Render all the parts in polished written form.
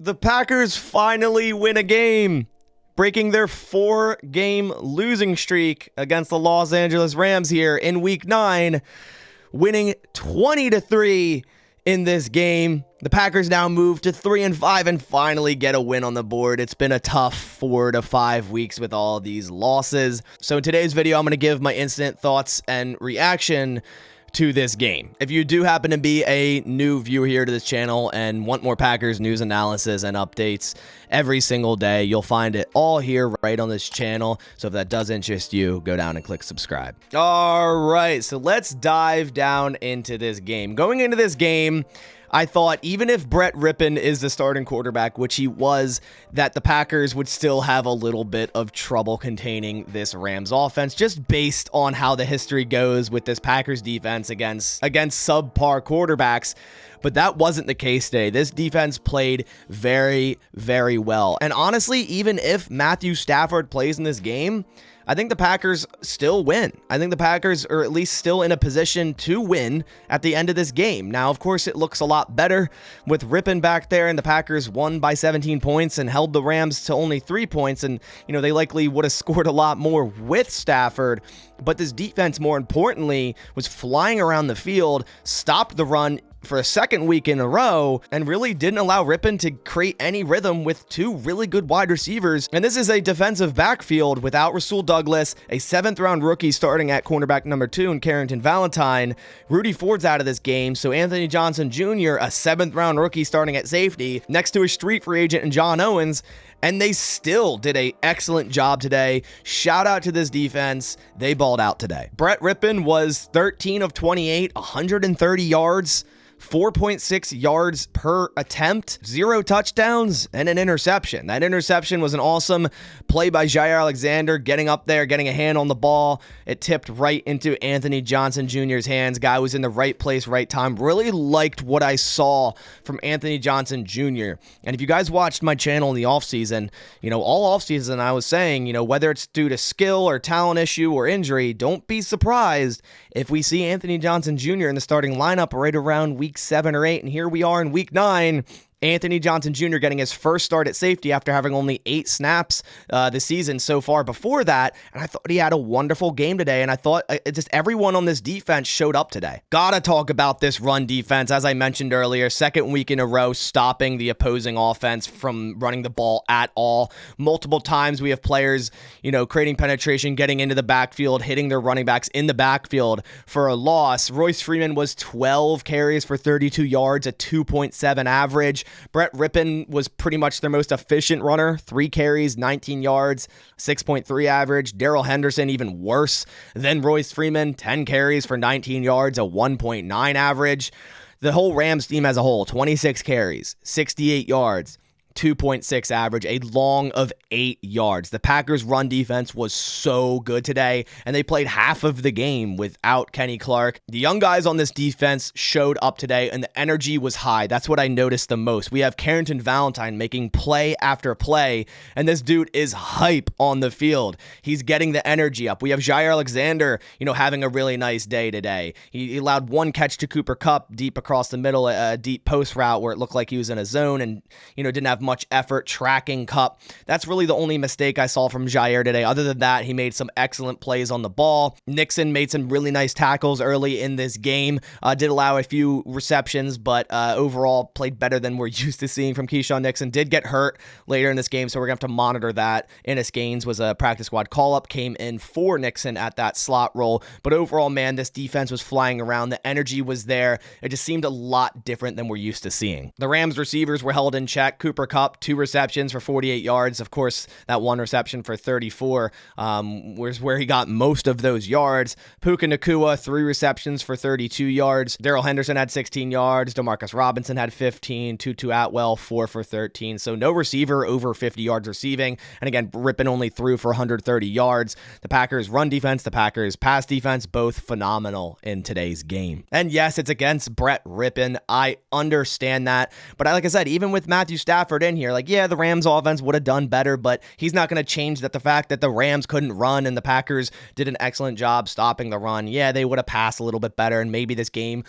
The Packers finally win a game, breaking their 4-game losing streak against the Los Angeles Rams here in Week 9, winning 20-3 in this game. The Packers now move to 3-5 and finally get a win on the board. It's been a tough 4 to 5 weeks with all these losses. So in today's video, I'm going to give my instant thoughts and reaction to this game. If you do happen to be a new viewer here to this channel and want more Packers news analysis and updates every single day, you'll find it all here right on this channel. So if that does interest you, go down and click subscribe. All right, so let's dive down into this game. Going into this game, I thought even if Brett Rypien is the starting quarterback, which he was, that the Packers would still have a little bit of trouble containing this Rams offense, just based on how the history goes with this Packers defense against subpar quarterbacks. But that wasn't the case today. This defense played very, very well. And honestly, even if Matthew Stafford plays in this game, I think the Packers still win. I think the Packers are at least still in a position to win at the end of this game. Now, of course, it looks a lot better with Rypien back there, and the Packers won by 17 points and held the Rams to only 3 points. And, you know, they likely would have scored a lot more with Stafford. But this defense, more importantly, was flying around the field, stopped the run for a second week in a row, and really didn't allow Rypien to create any rhythm with two really good wide receivers. And this is a defensive backfield without Rasul Douglas, a 7th-round rookie starting at cornerback number 2 in Carrington Valentine. Rudy Ford's out of this game, so Anthony Johnson Jr., a 7th-round rookie starting at safety, next to a street free agent in John Owens. And they still did an excellent job today. Shout out to this defense. They balled out today. Brett Rypien was 13 of 28, 130 yards, 4.6 yards per attempt, 0 touchdowns, and an interception. That interception was an awesome play by Jair Alexander, getting up there, getting a hand on the ball. It tipped right into Anthony Johnson Jr.'s hands. Guy was in the right place, right time. Really liked what I saw from Anthony Johnson Jr. And if you guys watched my channel in the offseason, you know, all offseason I was saying, you know, whether it's due to skill or talent issue or injury, don't be surprised if we see Anthony Johnson Jr. in the starting lineup right around week 7 or 8, and here we are in week 9. Anthony Johnson Jr. getting his first start at safety after having only 8 snaps this season so far before that, and I thought he had a wonderful game today, and I thought just everyone on this defense showed up today. Gotta talk about this run defense, as I mentioned earlier, 2nd week in a row stopping the opposing offense from running the ball at all. Multiple times we have players, you know, creating penetration, getting into the backfield, hitting their running backs in the backfield for a loss. Royce Freeman was 12 carries for 32 yards, a 2.7 average. Brett Rypien was pretty much their most efficient runner, 3 carries, 19 yards, 6.3 average. Darrell Henderson, even worse than Royce Freeman, 10 carries for 19 yards, a 1.9 average. The whole Rams team as a whole, 26 carries, 68 yards, 2.6 average, a long of 8 yards. The Packers' run defense was so good today, and they played half of the game without Kenny Clark. The young guys on this defense showed up today, and the energy was high. That's what I noticed the most. We have Carrington Valentine making play after play, and this dude is hype on the field. He's getting the energy up. We have Jair Alexander, you know, having a really nice day today. He allowed 1 catch to Cooper Kupp deep across the middle, a deep post route where it looked like he was in a zone and, you know, didn't have much effort tracking Kupp. That's really the only mistake I saw from Jair today. Other than that, he made some excellent plays on the ball. Nixon made some really nice tackles early in this game. Did allow a few receptions, but overall played better than we're used to seeing from Keyshawn Nixon. Did get hurt later in this game, so we're going to have to monitor that. Ennis Gaines was a practice squad call-up, came in for Nixon at that slot role. But overall, man, this defense was flying around. The energy was there. It just seemed a lot different than we're used to seeing. The Rams receivers were held in check. Cooper Kupp, 2 receptions for 48 yards. Of course, that 1 reception for 34 was where he got most of those yards. Puka Nacua, 3 receptions for 32 yards. Darrell Henderson had 16 yards. Demarcus Robinson had 15. Tutu Atwell, 4 for 13. So no receiver over 50 yards receiving. And again, Rypien only threw for 130 yards. The Packers' run defense, the Packers' pass defense, both phenomenal in today's game. And yes, it's against Brett Rypien. I understand that. But like I said, even with Matthew Stafford in here, like, yeah, the Rams offense would have done better, but he's not going to change that the fact that the Rams couldn't run and the Packers did an excellent job stopping the run. Yeah, they would have passed a little bit better, and maybe this game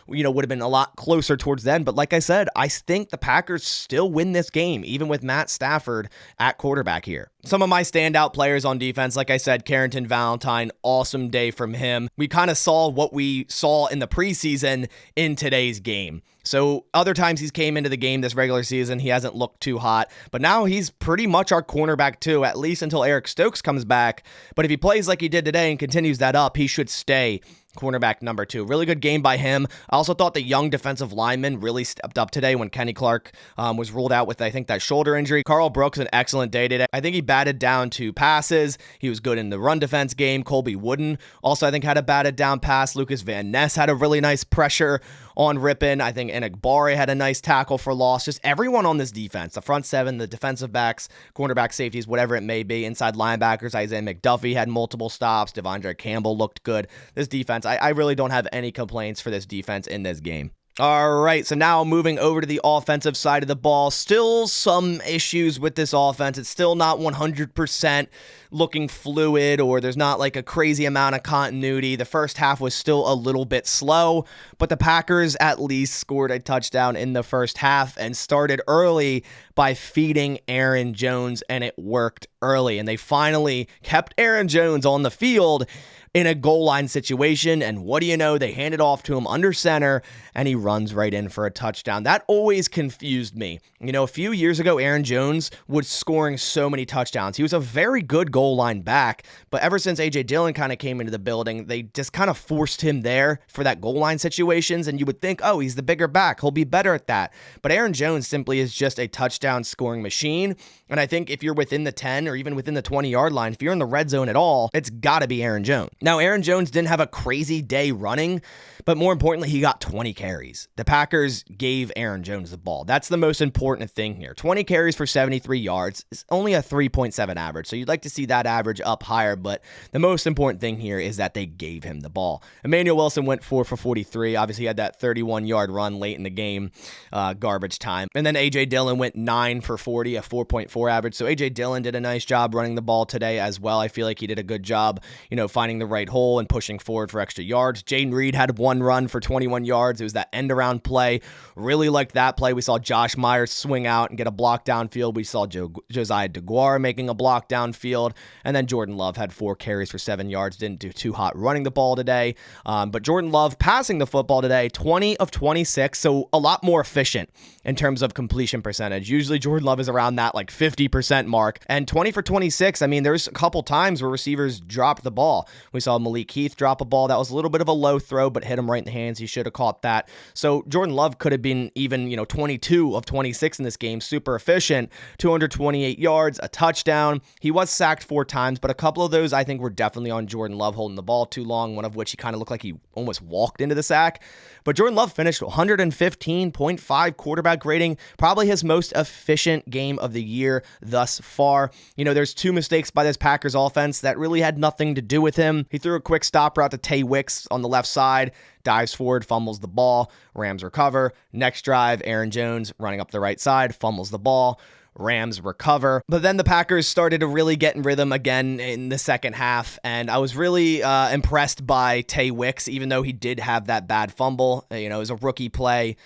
would have been a lot closer towards then. But like I said, I think the Packers still win this game, even with Matt Stafford at quarterback here. Some of my standout players on defense, like I said, Carrington Valentine, awesome day from him. We kind of saw what we saw in the preseason in today's game. So other times he's came into the game this regular season, he hasn't looked too hot, but now he's pretty much our cornerback too, at least until Eric Stokes comes back. But if he plays like he did today and continues that up, he should stay cornerback number 2. Really good game by him. I also thought the young defensive lineman really stepped up today when Kenny Clark was ruled out with, I think, that shoulder injury. Carl Brooks, an excellent day today. I think he batted down 2 passes. He was good in the run defense game. Colby Wooden also, I think, had a batted down pass. Lucas Van Ness had a really nice pressure on Rippon. I think Enagbare had a nice tackle for loss. Just everyone on this defense, the front 7, the defensive backs, cornerback, safeties, whatever it may be, inside linebackers, Isaiah McDuffie had multiple stops. Devondre Campbell looked good. This defense, I really don't have any complaints for this defense in this game. All right, so now moving over to the offensive side of the ball. Still some issues with this offense. It's still not 100% looking fluid, or there's not like a crazy amount of continuity. The first half was still a little bit slow, but the Packers at least scored a touchdown in the first half and started early by feeding Aaron Jones, and it worked early. And they finally kept Aaron Jones on the field in a goal line situation, and what do you know, they hand it off to him under center, and he runs right in for a touchdown. That always confused me. A few years ago, Aaron Jones was scoring so many touchdowns. He was a very good goal line back, but ever since A.J. Dillon kind of came into the building, they just kind of forced him there for that goal line situations, and you would think, oh, he's the bigger back, he'll be better at that. But Aaron Jones simply is just a touchdown scoring machine, and I think if you're within the 10 or even within the 20-yard line, if you're in the red zone at all, it's got to be Aaron Jones. Now, Aaron Jones didn't have a crazy day running, but more importantly, he got 20 carries. The Packers gave Aaron Jones the ball. That's the most important thing here. 20 carries for 73 yards is only a 3.7 average, so you'd like to see that average up higher, but the most important thing here is that they gave him the ball. Emmanuel Wilson went 4 for 43. Obviously, he had that 31-yard run late in the game, garbage time. And then A.J. Dillon went 9 for 40, a 4.4 average. So A.J. Dillon did a nice job running the ball today as well. I feel like he did a good job, finding the right hole and pushing forward for extra yards. Jaden Reed had one run for 21 yards. It was that end around play. Really liked that play. We saw Josh Myers swing out and get a block downfield. We saw Josiah DeGuara making a block downfield. And then Jordan Love had 4 carries for 7 yards. Didn't do too hot running the ball today. But Jordan Love passing the football today, 20 of 26. So a lot more efficient in terms of completion percentage. Usually Jordan Love is around that like 50% mark. And 20 for 26, I mean, there's a couple times where receivers dropped the ball. We saw Malik Heath drop a ball that was a little bit of a low throw, but hit him right in the hands. He should have caught that. So Jordan Love could have been even, 22 of 26 in this game. Super efficient, 228 yards, a touchdown. He was sacked 4 times, but a couple of those I think were definitely on Jordan Love holding the ball too long, one of which he kind of looked like he almost walked into the sack. But Jordan Love finished 115.5 quarterback rating, probably his most efficient game of the year thus far. There's 2 mistakes by this Packers offense that really had nothing to do with him. He threw a quick stop route to Tay Wicks on the left side, dives forward, fumbles the ball, Rams recover. Next drive, Aaron Jones running up the right side, fumbles the ball, Rams recover. But then the Packers started to really get in rhythm again in the second half, and I was really impressed by Tay Wicks, even though he did have that bad fumble. It was a rookie play.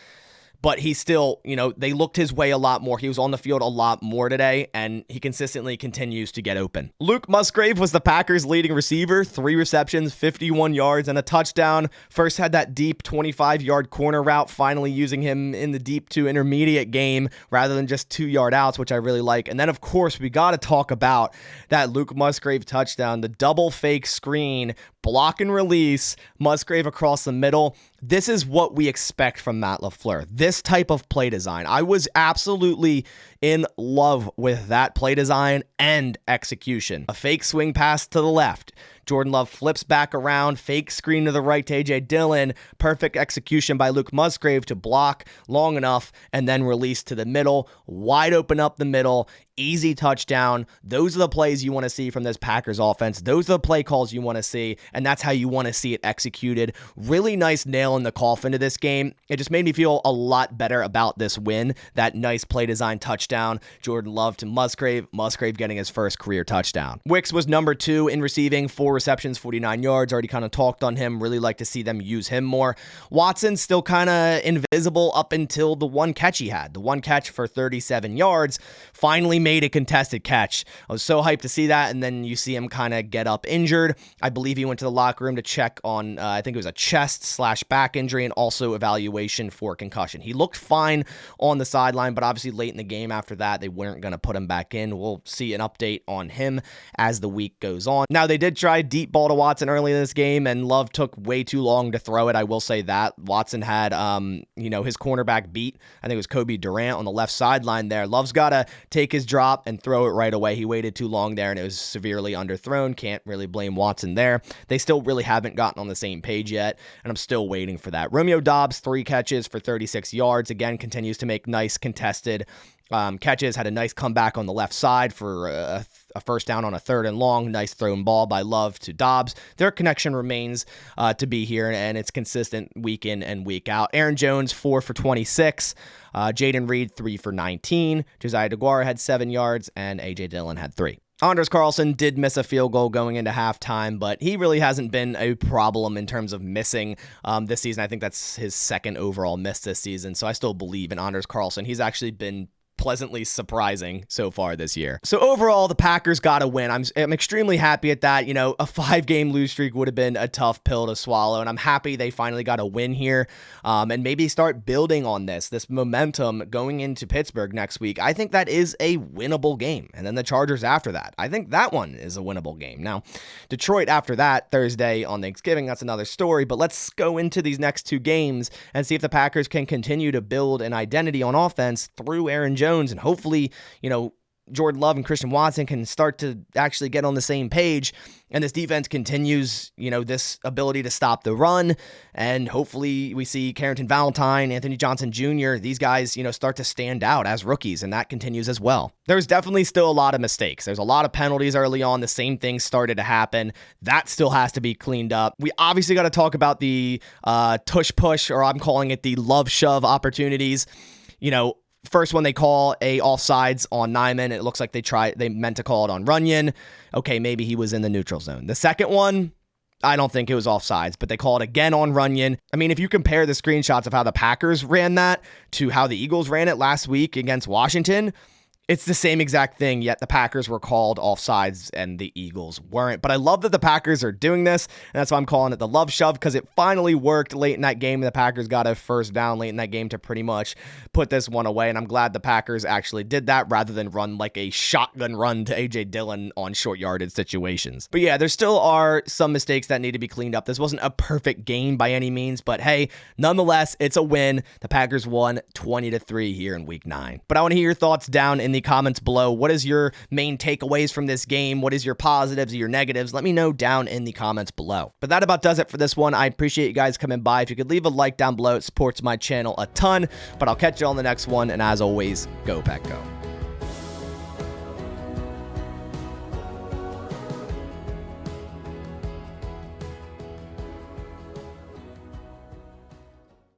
But he still, they looked his way a lot more. He was on the field a lot more today, and he consistently continues to get open. Luke Musgrave was the Packers' leading receiver, 3 receptions, 51 yards, and a touchdown. First had that deep 25-yard corner route, finally using him in the deep to intermediate game rather than just 2-yard outs, which I really like. And then, of course, we got to talk about that Luke Musgrave touchdown, the double fake screen, block and release, Musgrave across the middle. This is what we expect from Matt LaFleur. This type of play design. I was absolutely in love with that play design and execution. A fake swing pass to the left. Jordan Love flips back around, fake screen to the right to A.J. Dillon, perfect execution by Luke Musgrave to block long enough and then release to the middle, wide open up the middle, easy touchdown. Those are the plays you want to see from this Packers offense. Those are the play calls you want to see, and that's how you want to see it executed. Really nice nail in the coffin to this game. It just made me feel a lot better about this win. That nice play design touchdown. Jordan Love to Musgrave. Musgrave getting his first career touchdown. Wicks was number 2 in receiving, 4 receptions, 49 yards. Already kind of talked on him. Really like to see them use him more. Watson still kind of invisible up until the one catch he had. The one catch for 37 yards. Finally made a contested catch. I was so hyped to see that, and then you see him kind of get up injured. I believe he went to the locker room to check on, I think it was a chest/back injury and also evaluation for concussion. He looked fine on the sideline, but obviously late in the game after that, they weren't going to put him back in. We'll see an update on him as the week goes on. Now, they did try deep ball to Watson early in this game, and Love took way too long to throw it. I will say that. Watson had, his cornerback beat. I think it was Kobe Durant on the left sideline there. Love's got to take his drop and throw it right away. He waited too long there, and it was severely underthrown. Can't really blame Watson there. They still really haven't gotten on the same page yet, and I'm still waiting for that. Romeo Doubs, 3 catches for 36 yards. Again, continues to make nice contested catches. Had a nice comeback on the left side for a first down on a 3rd and long. Nice thrown ball by Love to Doubs. Their connection remains to be here, and it's consistent week in and week out. Aaron Jones, 4 for 26. Jaden Reed, 3 for 19. Josiah DeGuara had 7 yards, and A.J. Dillon had 3. Anders Carlson did miss a field goal going into halftime, but he really hasn't been a problem in terms of missing this season. I think that's his 2nd overall miss this season, so I still believe in Anders Carlson. He's actually been pleasantly surprising so far this year. So overall, the Packers got a win. I'm extremely happy at that. You know, a 5-game lose streak would have been a tough pill to swallow, and I'm happy they finally got a win here, and maybe start building on this momentum going into Pittsburgh next week. I think that is a winnable game, and then the Chargers after that. I think that one is a winnable game. Now, Detroit after that, Thursday on Thanksgiving, that's another story, but let's go into these next 2 games and see if the Packers can continue to build an identity on offense through Aaron Jones, and hopefully, Jordan Love and Christian Watson can start to actually get on the same page, and this defense continues, this ability to stop the run, and hopefully we see Carrington Valentine, Anthony Johnson Jr., these guys, start to stand out as rookies, and that continues as well. There's definitely still a lot of mistakes. There's a lot of penalties early on. The same thing started to happen. That still has to be cleaned up. We obviously got to talk about the tush push, or I'm calling it the love shove opportunities. First one, they call a offsides on Nyman. It looks like they meant to call it on Runyon. Okay, maybe he was in the neutral zone. The second one, I don't think it was offsides, but they call it again on Runyon. I mean, if you compare the screenshots of how the Packers ran that to how the Eagles ran it last week against Washington, it's the same exact thing, yet the Packers were called offsides and the Eagles weren't. But I love that the Packers are doing this, and that's why I'm calling it the love shove, because it finally worked late in that game, and the Packers got a first down late in that game to pretty much put this one away, and I'm glad the Packers actually did that rather than run like a shotgun run to A.J. Dillon on short yardage situations. But yeah, there still are some mistakes that need to be cleaned up. This wasn't a perfect game by any means, but hey, nonetheless, it's a win. The Packers won 20-3 here in Week 9. But I want to hear your thoughts down in the comments below. What is your main takeaways from this game? What is your positives or your negatives? Let me know down in the comments below. But that about does it for this one. I appreciate you guys coming by. If you could leave a like down below, it supports my channel a ton. But I'll catch you on the next one. And as always, go Pack Go.